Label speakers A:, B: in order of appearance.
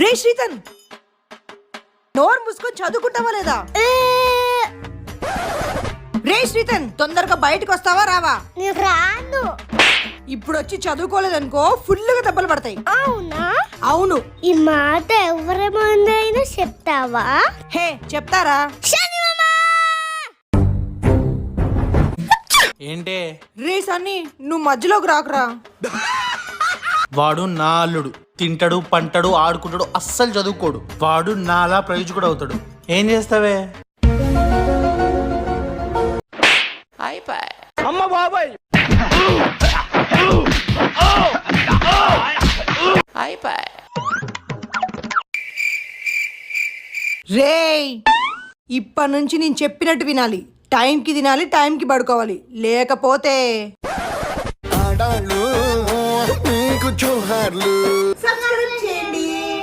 A: రే శ్రీతన్, నోరు మూసుకొని చదువుకుంటావా లేదా? రే శ్రీతన్, తొందరగా బయటకు వస్తావా రావా?
B: రాను.
A: ఇప్పుడు వచ్చి చదువుకోలేదనుకో ఫుల్గా దెబ్బలు పడతాయి.
B: అవునా?
A: అవును.
B: ఈ మాట ఎవరి ముందైనా చెప్తావా?
A: హే చెప్తారా?
C: ఏంటే?
A: రే సన్నీ, నువ్వు మధ్యలోకి రాకురా.
C: వాడు నా అల్లుడు, తింటాడు పంటాడు ఆడుకుంటాడు, అస్సలు చదువుకోడు. వాడు నాలా ప్రయోజకుడు అవుతాడు. ఏం చేస్తావే? అమ్మ బాబాయ్,
A: రే ఇప్పటి నుంచి నేను చెప్పినట్టు వినాలి. టైంకి తినాలి, టైంకి పడుకోవాలి, లేకపోతే
D: ఆడాళ్ళు నీకు జోహార్లు.